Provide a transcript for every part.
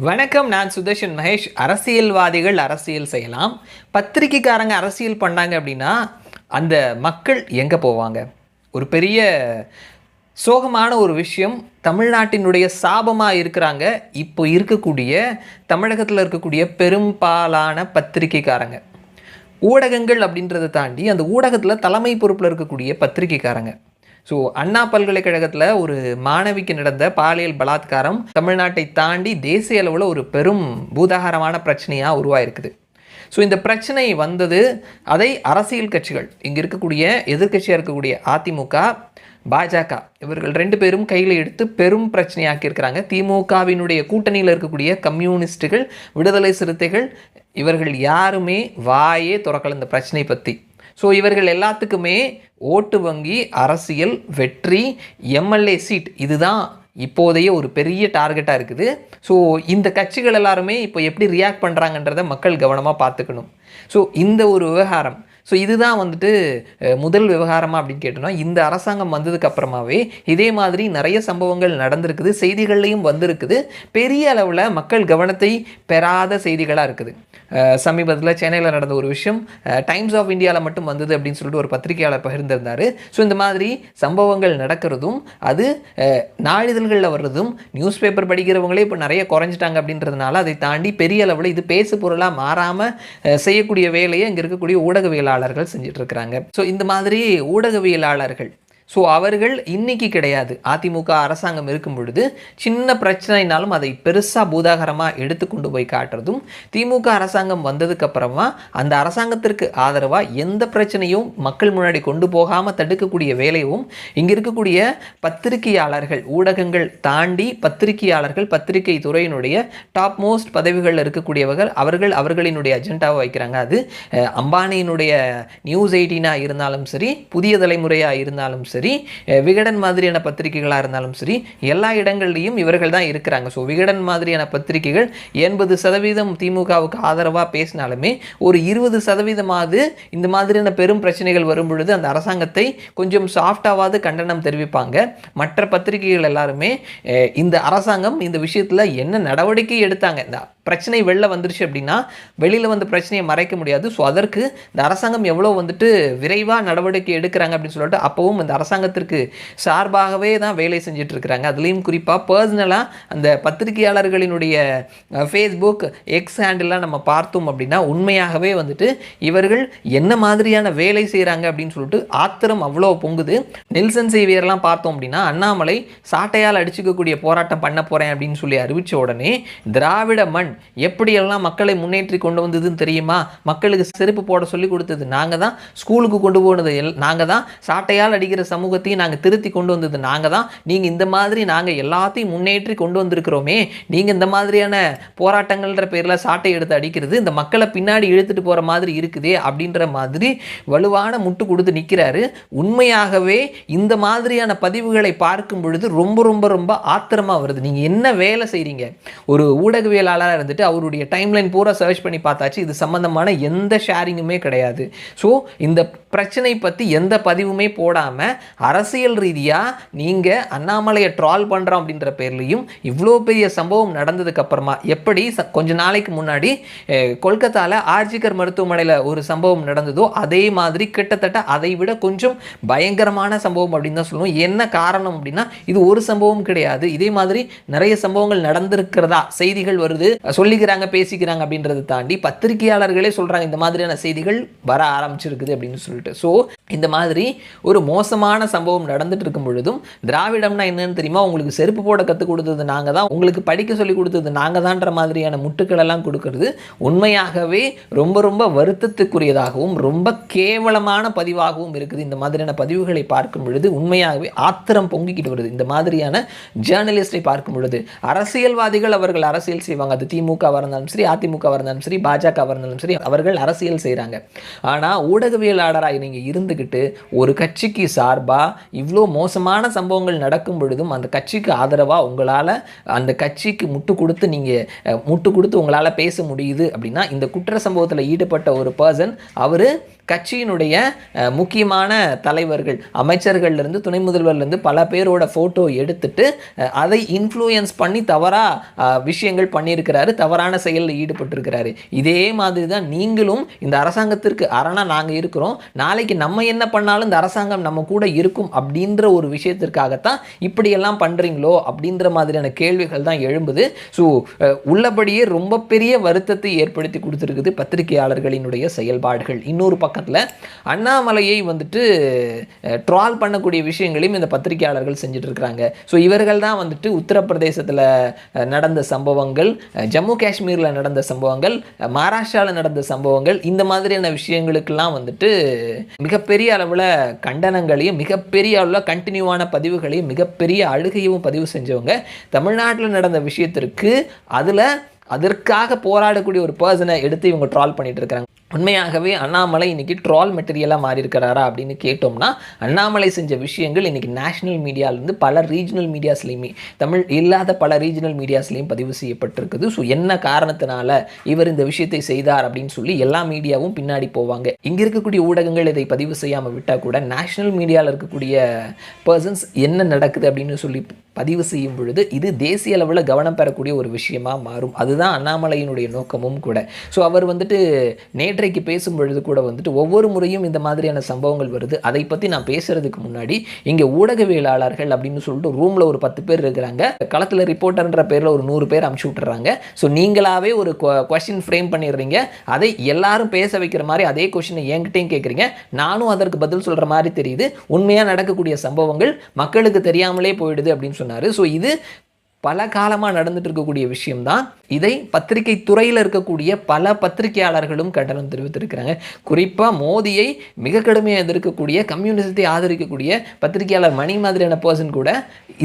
வணக்கம். நான் சுதர்ஷன் மகேஷ். அரசியல்வாதிகள் அரசியல் செய்யலாம், பத்திரிக்கைக்காரங்க அரசியல் பண்ணாங்க அப்படின்னா அந்த மக்கள் எங்கே போவாங்க? ஒரு பெரிய சோகமான ஒரு விஷயம். தமிழ்நாட்டினுடைய சாபமாக இருக்கிறாங்க இப்போ இருக்கக்கூடிய தமிழகத்தில் இருக்கக்கூடிய பெரும்பாலான பத்திரிக்கைக்காரங்க. ஊடகங்கள் அப்படின்றத தாண்டி அந்த ஊடகத்தில் தலைமை பொறுப்பில் இருக்கக்கூடிய பத்திரிக்கைக்காரங்க. ஸோ அண்ணா பல்கலைக்கழகத்தில் ஒரு மாணவிக்கு நடந்த பாலியல் பலாத்காரம் தமிழ்நாட்டை தாண்டி தேசிய அளவில் ஒரு பெரும் பூதாகரமான பிரச்சனையாக உருவாயிருக்குது. ஸோ இந்த பிரச்சனை வந்தது, அதை அரசியல் கட்சிகள், இங்கே இருக்கக்கூடிய எதிர்கட்சியாக இருக்கக்கூடிய அதிமுக, பாஜக இவர்கள் 2 பேரும் கையில் எடுத்து பெரும் பிரச்சனையாக்கியிருக்கிறாங்க. திமுகவினுடைய கூட்டணியில் இருக்கக்கூடிய கம்யூனிஸ்டுகள், விடுதலை சிறுத்தைகள் இவர்கள் யாருமே வாயே திறக்கல இந்த பிரச்சனை பற்றி. ஸோ இவர்கள் எல்லாத்துக்குமே ஓட்டு வங்கி, அரசியல், வெற்றி, எம்எல்ஏ சீட் இதுதான் இப்போதைய ஒரு பெரிய டார்கெட்டாக இருக்குது. ஸோ இந்த கட்சிகள் எல்லாருமே இப்போ எப்படி ரியாக்ட் பண்ணுறாங்கன்றதை மக்கள் கவனமாக பார்த்துக்கணும். ஸோ இந்த ஒரு விவகாரம், ஸோ இதுதான் முதல் விவகாரமாக அப்படின்னு கேட்டோம்னா, இந்த அரசாங்கம் வந்ததுக்கு அப்புறமாவே இதே மாதிரி நிறைய சம்பவங்கள் நடந்திருக்குது, செய்திகள்லையும் வந்திருக்குது. பெரிய அளவில் மக்கள் கவனத்தை பெறாத செய்திகளாக இருக்குது. சமீபத்தில் சென்னையில் நடந்த ஒரு விஷயம் டைம்ஸ் ஆஃப் இந்தியாவில் மட்டும் வந்தது அப்படின்னு சொல்லிட்டு ஒரு பத்திரிகையாளர் பகிர்ந்திருந்தார். ஸோ இந்த மாதிரி சம்பவங்கள் நடக்கிறதும், அது நாளிதழ்களில் வர்றதும், நியூஸ் பேப்பர் படிக்கிறவங்களே இப்போ நிறைய குறைஞ்சிட்டாங்க அப்படின்றதுனால அதை தாண்டி பெரிய அளவில் இது பேசு பொருளாக மாறாமல் செய்யக்கூடிய வேலையை இங்கே இருக்கக்கூடிய ஊடகவியலாளர்கள் செஞ்சுட்டு இருக்கிறாங்க. ஸோ இந்த மாதிரி ஊடகவியலாளர்கள், ஸோ அவர்கள் இன்றைக்கி கிடையாது, அதிமுக அரசாங்கம் இருக்கும் பொழுது சின்ன பிரச்சனைனாலும் அதை பெருசாக பூதாகரமாக எடுத்து கொண்டு போய் காட்டுறதும், திமுக அரசாங்கம் வந்ததுக்கப்புறமா அந்த அரசாங்கத்திற்கு ஆதரவாக எந்த பிரச்சனையும் மக்கள் முன்னாடி கொண்டு போகாமல் தடுக்கக்கூடிய வேலையும் இங்கே இருக்கக்கூடிய பத்திரிகையாளர்கள், ஊடகங்கள் தாண்டி பத்திரிகையாளர்கள், பத்திரிகை துறையினுடைய டாப் மோஸ்ட் பதவிகளில் இருக்கக்கூடியவர்கள் அவர்களினுடைய அஜெண்டாவை வைக்கிறாங்க. அது அம்பானியினுடைய நியூஸ் 18 இருந்தாலும் சரி, புதிய தலைமுறையாக இருந்தாலும் சரி, விகடன் மாதிரியான பத்திரிகைகளாக இருந்தாலும் சரி, எல்லா இடங்கள்லையும் இவர்கள் தான் இருக்கிறாங்க. ஸோ விகடன் மாதிரியான பத்திரிகைகள் 80% திமுகவுக்கு ஆதரவாக பேசினாலுமே ஒரு 20% இந்த மாதிரியான பெரும் பிரச்சனைகள் வரும் பொழுது அந்த அரசாங்கத்தை கொஞ்சம் சாஃப்டாவது கண்டனம் தெரிவிப்பாங்க. மற்ற பத்திரிகைகள் எல்லாருமே இந்த அரசாங்கம் இந்த விஷயத்தில் என்ன நடவடிக்கை எடுத்தாங்க, இந்த பிரச்சனை வெளில வந்துருச்சு அப்படின்னா வெளியில் வந்து பிரச்சனையை மறைக்க முடியாது. ஸோ அதற்கு இந்த அரசாங்கம் எவ்வளோ விரைவாக நடவடிக்கை எடுக்கிறாங்க அப்படின்னு சொல்லிட்டு அப்போவும் இந்த அரசாங்கத்திற்கு சார்பாகவே தான் வேலை செஞ்சுட்டு இருக்கிறாங்க. அதுலேயும் குறிப்பாக பர்சனலாக அந்த பத்திரிகையாளர்களினுடைய ஃபேஸ்புக், எக்ஸ் ஹேண்டில்லாம் நம்ம பார்த்தோம் அப்படின்னா உண்மையாகவே இவர்கள் என்ன மாதிரியான வேலை செய்கிறாங்க அப்படின்னு சொல்லிட்டு ஆத்திரம் அவ்வளோ பொங்குது. நெல்சன் சேவியர்லாம் பார்த்தோம் அப்படின்னா அண்ணாமலை சாட்டையால் அடிச்சுக்கக்கூடிய போராட்டம் பண்ண போகிறேன் அப்படின்னு சொல்லி அறிவித்த உடனே திராவிட மண் எப்படியெல்லாம் மக்களை முன்னேற்றி கொண்டு வந்ததுன்னு தெரியுமா? மக்களுக்கு செருப்பு போட சொல்லி கொடுத்தது நாங்கள் தான், ஸ்கூலுக்கு கொண்டு போனது நாங்கள் தான், சாட்டையால் அடிக்கிற சமூகத்தையும் நாங்கள் திருத்தி கொண்டு வந்தது நாங்கள் தான். நீங்கள் இந்த மாதிரி நாங்கள் எல்லாத்தையும் முன்னேற்றி கொண்டு வந்திருக்கிறோமே, நீங்கள் இந்த மாதிரியான போராட்டங்கள்ன்ற பேரில் சாட்டை எடுத்து அடிக்கிறது இந்த மக்களை பின்னாடி இழுத்துட்டு போகிற மாதிரி இருக்குதே அப்படின்ற மாதிரி வலுவான முட்டு கொடுத்து நிற்கிறாரு. உண்மையாகவே இந்த மாதிரியான பதிவுகளை பார்க்கும் பொழுது ரொம்ப ரொம்ப ரொம்ப ஆத்திரமாக வருது. நீங்கள் என்ன வேலை செய்கிறீங்க? ஒரு ஊடகவியலாளராக அவருடைய டைம்லைன் பூரா சர்ச் பண்ணி பார்த்தாச்சு, இது சம்பந்தமான எந்த ஷேரிங்குமே கிடையாது. ஸோ இந்த பிரச்சனை பற்றி எந்த பதிவுமே போடாமல் அரசியல் ரீதியாக நீங்கள் அண்ணாமலையை ட்ரால் பண்ணுறோம் அப்படின்ற பேர்லையும் இவ்வளோ பெரிய சம்பவம் நடந்ததுக்கு அப்புறமா, எப்படி கொஞ்ச நாளைக்கு முன்னாடி கொல்கத்தாவில் ஆர்ஜிகர் மருத்துவமனையில் ஒரு சம்பவம் நடந்ததோ அதே மாதிரி கிட்டத்தட்ட அதை விட கொஞ்சம் பயங்கரமான சம்பவம் அப்படின்னு தான் சொல்லுவோம். என்ன காரணம் அப்படின்னா இது ஒரு சம்பவம் கிடையாது, இதே மாதிரி நிறைய சம்பவங்கள் நடந்திருக்கிறதா செய்திகள் வருது, சொல்லிக்கிறாங்க, பேசிக்கிறாங்க அப்படின்றத தாண்டி பத்திரிகையாளர்களே சொல்கிறாங்க இந்த மாதிரியான செய்திகள் வர ஆரம்பிச்சிருக்குது அப்படின்னு சொல்லிட்டு. ஸோ இந்த மாதிரி ஒரு மோசமான சம்பவம் நடந்துட்டு இருக்கும் பொழுதும் திராவிடம்னா என்னன்னு தெரியுமா, உங்களுக்கு செருப்பு போட கற்றுக் கொடுத்தது நாங்கள் தான், உங்களுக்கு படிக்க சொல்லி கொடுத்தது நாங்கள் தான்ற மாதிரியான முட்டுக்கள் எல்லாம் கொடுக்கறது உண்மையாகவே ரொம்ப ரொம்ப வருத்தத்துக்குரியதாகவும் ரொம்ப கேவலமான பதிவாகவும் இருக்குது. இந்த மாதிரியான பதிவுகளை பார்க்கும் பொழுது உண்மையாகவே ஆத்திரம் பொங்கிக்கிட்டு வருது. இந்த மாதிரியான ஜேர்னலிஸ்டை பார்க்கும் பொழுது அரசியல்வாதிகள் அவர்கள் அரசியல் செய்வாங்க, அது திமுகவாக இருந்தாலும் சரி, அதிமுகவாக இருந்தாலும் சரி, பாஜகவாக இருந்தாலும் சரி, அவர்கள் அரசியல் செய்கிறாங்க. ஆனால் ஊடகவியலாளராக நீங்கள் இருந்துக்கிட்டு ஒரு கட்சிக்கு சார்பாக இவ்வளோ மோசமான சம்பவங்கள் நடக்கும் பொழுதும் அந்த கட்சிக்கு ஆதரவாக உங்களால் அந்த கட்சிக்கு முட்டு கொடுத்து உங்களால் பேச முடியுது அப்படின்னா, இந்த குற்ற சம்பவத்தில் ஈடுபட்ட ஒரு பர்சன் அவர் கட்சியினுடைய முக்கியமான தலைவர்கள், அமைச்சர்கள்லேருந்து துணை முதல்வர்லேருந்து பல பேரோட ஃபோட்டோ எடுத்துட்டு அதை இன்ஃப்ளூயன்ஸ் பண்ணி தவறாக விஷயங்கள் பண்ணியிருக்கிறாரு, தவறான செயலில் ஈடுபட்டிருக்கிறாரு. இதே மாதிரி தான் நீங்களும் இந்த அரசாங்கத்திற்கு அரணாக நாங்கள் இருக்கிறோம், நாளைக்கு நம்ம என்ன பண்ணாலும் இந்த அரசாங்கம் நம்ம கூட இருக்கும் அப்படின்ற ஒரு விஷயத்திற்காகத்தான் இப்படியெல்லாம் பண்ணுறீங்களோ அப்படின்ற மாதிரியான கேள்விகள் தான் எழும்புது. ஸோ உள்ளபடியே ரொம்ப பெரிய வருத்தத்தை ஏற்படுத்தி கொடுத்துருக்குது பத்திரிகையாளர்களினுடைய செயல்பாடுகள். இன்னொரு பக்கத்தில் அண்ணாமலையை வந்துட்டு ட்ரால் பண்ணக்கூடிய விஷயங்களையும் இந்த பத்திரிகையாளர்கள் செஞ்சுட்டு இருக்கிறாங்க. ஸோ இவர்கள் தான் வந்துட்டு உத்தரப்பிரதேசத்தில் நடந்த சம்பவங்கள், ஜம்மு காஷ்மீரில் நடந்த சம்பவங்கள், மகாராஷ்டிராவில் நடந்த சம்பவங்கள், இந்த மாதிரியான விஷயங்களுக்கெல்லாம் வந்துட்டு மிகப்பெரிய அளவில் கண்டனங்களையும் மிகப்பெரிய அளவில் கண்டினியூவான பதிவுகளையும் மிகப்பெரிய அழுகையும் பதிவு செஞ்சவங்க. தமிழ்நாட்டில் நடந்த விஷயத்திற்கு அதற்காக போராடக்கூடிய ஒரு பர்சனை எடுத்து இவங்க ட்ரால் பண்ணிட்டு இருக்காங்க. உண்மையாகவே அண்ணாமலை இன்னைக்கு ட்ரால் மெட்டீரியலாக மாறி இருக்கிறாரா அப்படின்னு கேட்டோம்னா, அண்ணாமலை செஞ்ச விஷயங்கள் இன்னைக்கு நேஷனல் மீடியாவிலேருந்து பல ரீஜனல் மீடியாஸ்லையுமே, தமிழ் இல்லாத பல ரீஜனல் மீடியாஸ்லையும் பதிவு செய்யப்பட்டிருக்குது. ஸோ என்ன காரணத்தினால இவர் இந்த விஷயத்தை செய்தார் அப்படின்னு சொல்லி எல்லா மீடியாவும் பின்னாடி போவாங்க. இங்கே இருக்கக்கூடிய ஊடகங்கள் இதை பதிவு செய்யாமல் விட்டால் கூட நேஷனல் மீடியாவில் இருக்கக்கூடிய பர்சன்ஸ் என்ன நடக்குது அப்படின்னு சொல்லி பதிவு செய்யும் பொழுது இது தேசிய அளவில் கவனம் பெறக்கூடிய ஒரு விஷயமாக மாறும். அதுதான் அண்ணாமலையினுடைய நோக்கமும் கூட. ஸோ அவர் வந்துட்டு நேற்றைக்கு பேசும் பொழுது கூட வந்துட்டு ஒவ்வொரு முறையும் இந்த மாதிரியான சம்பவங்கள் வருது, அதை பற்றி நான் பேசுகிறதுக்கு முன்னாடி இங்கே ஊடகவியலாளர்கள் அப்படின்னு சொல்லிட்டு ரூமில் ஒரு 10 பேர் இருக்கிறாங்க, களத்தில் ரிப்போர்ட்டர்ன்ற பேரில் ஒரு 100 பேர் அமுச்சு விட்டுறாங்க. ஸோ நீங்களாவே ஒரு கொஸ்டின் ஃப்ரேம் பண்ணிடுறீங்க, அதை எல்லாரும் பேச வைக்கிற மாதிரி அதே கொஸ்டினை என்கிட்டையும் கேட்குறீங்க, நானும் அதற்கு பதில் சொல்கிற மாதிரி தெரியுது. உண்மையாக நடக்கக்கூடிய சம்பவங்கள் மக்களுக்கு தெரியாமலே போயிடுது அப்படின்னு சொன்னார். ஸோ இது பல காலமாக நடந்துட்டு இருக்கக்கூடிய விஷயம்தான். இதை பத்திரிகை துறையில் இருக்கக்கூடிய பல பத்திரிகையாளர்களும் கண்டனம் தெரிவித்திருக்கிறாங்க. குறிப்பாக மோடியை மிக கடுமையாக எதிர்க்கக்கூடிய, கம்யூனிசத்தை ஆதரிக்கக்கூடிய பத்திரிகையாளர் மணி மாதிரியான பர்சன் கூட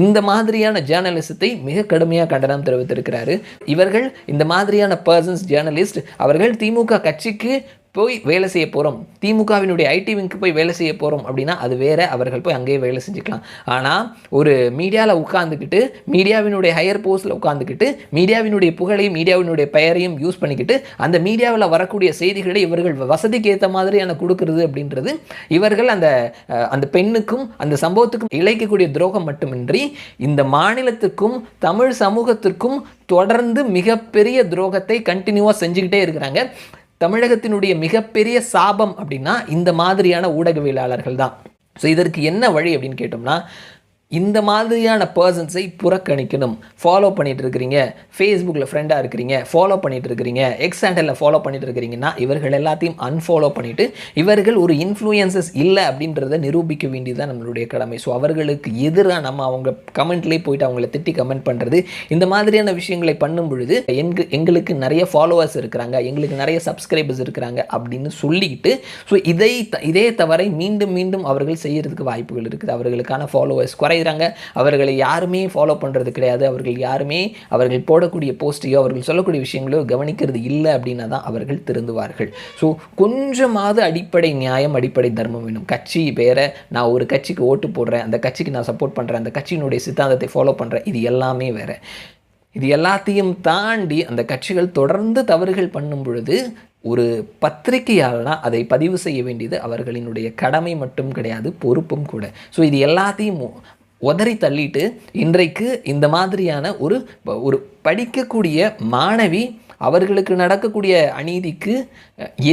இந்த மாதிரியான ஜேர்னலிசத்தை மிக கடுமையாக கண்டனம் தெரிவித்திருக்கிறாரு. இவர்கள் இந்த மாதிரியான பர்சன்ஸ், ஜேர்னலிஸ்ட், அவர்கள் திமுக கட்சிக்கு போய் வேலை செய்ய போகிறோம், திமுகவினுடைய ஐடி விங்க்கு போய் வேலை செய்ய போகிறோம் அப்படின்னா அது வேறு, அவர்கள் போய் அங்கேயே வேலை செஞ்சுக்கலாம். ஆனால் ஒரு மீடியாவில் உட்காந்துக்கிட்டு, மீடியாவினுடைய ஹையர் போஸ்ட்டில் உட்காந்துக்கிட்டு, மீடியாவினுடைய புகழையும் மீடியாவினுடைய பெயரையும் யூஸ் பண்ணிக்கிட்டு அந்த மீடியாவில் வரக்கூடிய செய்திகளை இவர்கள் வசதிக்கு ஏற்ற மாதிரியான கொடுக்கறது அப்படின்றது இவர்கள் அந்த பெண்ணுக்கும் அந்த சம்பவத்துக்கும் இழைக்கக்கூடிய துரோகம் மட்டுமின்றி இந்த மாநிலத்துக்கும் தமிழ் சமூகத்திற்கும் தொடர்ந்து மிகப்பெரிய துரோகத்தை கண்டினியூவாக செஞ்சுக்கிட்டே இருக்கிறாங்க. தமிழகத்தினுடைய மிகப்பெரிய சாபம் அப்படின்னா இந்த மாதிரியான ஊடகவியலாளர்கள் தான். ஸோ இதற்கு என்ன வழி அப்படின்னு கேட்டோம்னா, இந்த மாதிரியான பர்சன்ஸை புறக்கணிக்கணும். ஃபாலோ பண்ணிட்டு இருக்கிறீங்க, ஃபேஸ்புக்கில் ஃப்ரெண்டாக இருக்கிறீங்க, ஃபாலோ பண்ணிட்டு இருக்கிறீங்க, எக்ஸ் ஹேண்டலில் ஃபாலோ பண்ணிட்டு இருக்கிறீங்கன்னா இவர்கள் எல்லாத்தையும் அன்ஃபாலோ பண்ணிவிட்டு இவர்கள் ஒரு இன்ஃப்ளூயன்சஸ் இல்லை அப்படின்றத நிரூபிக்க வேண்டியதுதான் நம்மளுடைய கடமை. ஸோ அவர்களுக்கு எதிராக நம்ம அவங்க கமெண்ட்லேயே போயிட்டு அவங்கள திட்டி கமெண்ட் பண்ணுறது, இந்த மாதிரியான விஷயங்களை பண்ணும் பொழுது எங்களுக்கு நிறைய ஃபாலோவர்ஸ் இருக்கிறாங்க, எங்களுக்கு நிறைய சப்ஸ்கிரைபர்ஸ் இருக்கிறாங்க அப்படின்னு சொல்லிக்கிட்டு, ஸோ இதே தவறை மீண்டும் மீண்டும் அவர்கள் செய்யறதுக்கு வாய்ப்புகள் இருக்குது. அவர்களுக்கான ஃபாலோவர்ஸ் அவர்களை யாருமே ஃபாலோ பண்ணுறது கிடையாது, அவர்கள் போடக்கூடிய போஸ்டையோ அவர்கள் சொல்லக்கூடிய விஷயங்களோ கவனிக்கிறது இல்லை அப்படின்னா தான் அவர்கள் திருந்துவார்கள். ஸோ கொஞ்சமாவது அடிப்படை நியாயம், அடிப்படை தர்மம் வேணும். கட்சி வேற, நான் ஒரு கட்சிக்கு ஓட்டு போடுறேன், அந்த கட்சிக்கு நான் சப்போர்ட் பண்ணுறேன், அந்த கட்சியினுடைய சித்தாந்தத்தை ஃபாலோ பண்ணுறேன், இது எல்லாமே வேற. இது எல்லாத்தையும் தாண்டி அந்த கட்சிகள் தொடர்ந்து தவறுகள் பண்ணும் பொழுது ஒரு பத்திரிகையாளனா அதை பதிவு செய்ய வேண்டியது அவர்களினுடைய கடமை மட்டும் கிடையாது, பொறுப்பும் கூட. ஸோ இது எல்லாத்தையும் உதறி தள்ளிட்டு இன்றைக்கு இந்த மாதிரியான ஒரு படிக்கக்கூடிய மாணவி அவர்களுக்கு நடக்கக்கூடிய அநீதிக்கு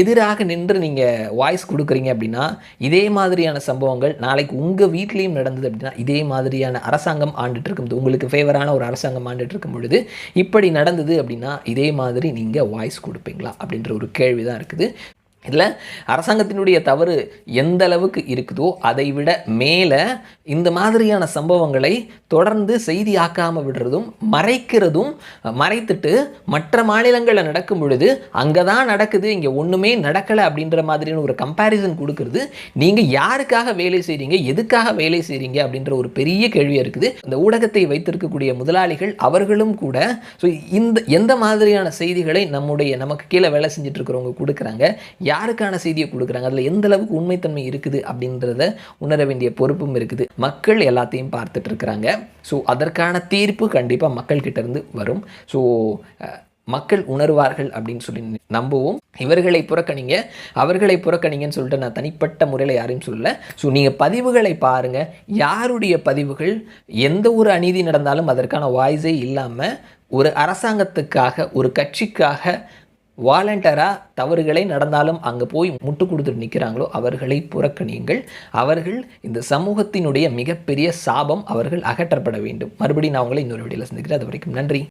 எதிராக நின்று நீங்கள் வாய்ஸ் கொடுக்குறீங்க அப்படின்னா, இதே மாதிரியான சம்பவங்கள் நாளைக்கு உங்கள் வீட்லேயும் நடந்தது அப்படின்னா, இதே மாதிரியான அரசாங்கம் ஆண்டுட்டு இருக்கும், உங்களுக்கு ஃபேவரான ஒரு அரசாங்கம் ஆண்டுட்டு இருக்கும் பொழுது இப்படி நடந்தது அப்படின்னா இதே மாதிரி நீங்கள் வாய்ஸ் கொடுப்பீங்களா அப்படின்ற ஒரு கேள்வி தான் இருக்குது. இதில் அரசாங்கத்தினுடைய தவறு எந்த அளவுக்கு இருக்குதோ அதை விட மேலே இந்த மாதிரியான சம்பவங்களை தொடர்ந்து செய்தியாக்காமல் விடுறதும் மறைக்கிறதும், மறைத்துட்டு மற்ற மாநிலங்களில் நடக்கும் பொழுது அங்கே தான் நடக்குது, இங்கே ஒன்றுமே நடக்கலை அப்படின்ற மாதிரியான ஒரு கம்பேரிசன் கொடுக்கறது. நீங்கள் யாருக்காக வேலை செய்கிறீங்க, எதுக்காக வேலை செய்கிறீங்க அப்படின்ற ஒரு பெரிய கேள்வியாக இருக்குது. இந்த ஊடகத்தை வைத்திருக்கக்கூடிய முதலாளிகள் அவர்களும் கூட ஸோ எந்த மாதிரியான செய்திகளை நமக்கு கீழே வேலை செஞ்சுட்டு இருக்கிறவங்க கொடுக்குறாங்க, யாருக்கான செய்தியை கொடுக்குறாங்க, அதில் எந்த அளவுக்கு உண்மைத்தன்மை இருக்குது அப்படின்றத உணர வேண்டிய பொறுப்பும் இருக்குது. மக்கள் எல்லாத்தையும் பார்த்துட்டு இருக்கிறாங்க. ஸோ அதற்கான தீர்ப்பு கண்டிப்பாக மக்கள்கிட்ட இருந்து வரும். ஸோ மக்கள் உணர்வார்கள் அப்படின்னு சொல்லி நம்புவோம். இவர்களை புறக்கணிங்க, அவர்களை புறக்கணிங்கன்னு சொல்லிட்டு நான் தனிப்பட்ட முறையில் யாரையும் சொல்லலை. ஸோ நீங்கள் பதிவுகளை பாருங்கள். யாருடைய பதிவுகள் எந்த ஒரு அநீதி நடந்தாலும் அதற்கான வாய்ஸே இல்லாமல் ஒரு அரசாங்கத்துக்காக, ஒரு கட்சிக்காக வாலண்டராக தவறுகளை நடந்தாலும் அங்கே போய் முட்டு கொடுத்துட்டு நிற்கிறாங்களோ அவர்களை புறக்கணியுங்கள். அவர்கள் இந்த சமூகத்தினுடைய மிகப்பெரிய சாபம். அவர்கள் அகற்றப்பட வேண்டும். மறுபடியும் நான் உங்களை இன்னொரு வீடியோவில் சந்திக்கிறேன். அது வரைக்கும் நன்றி.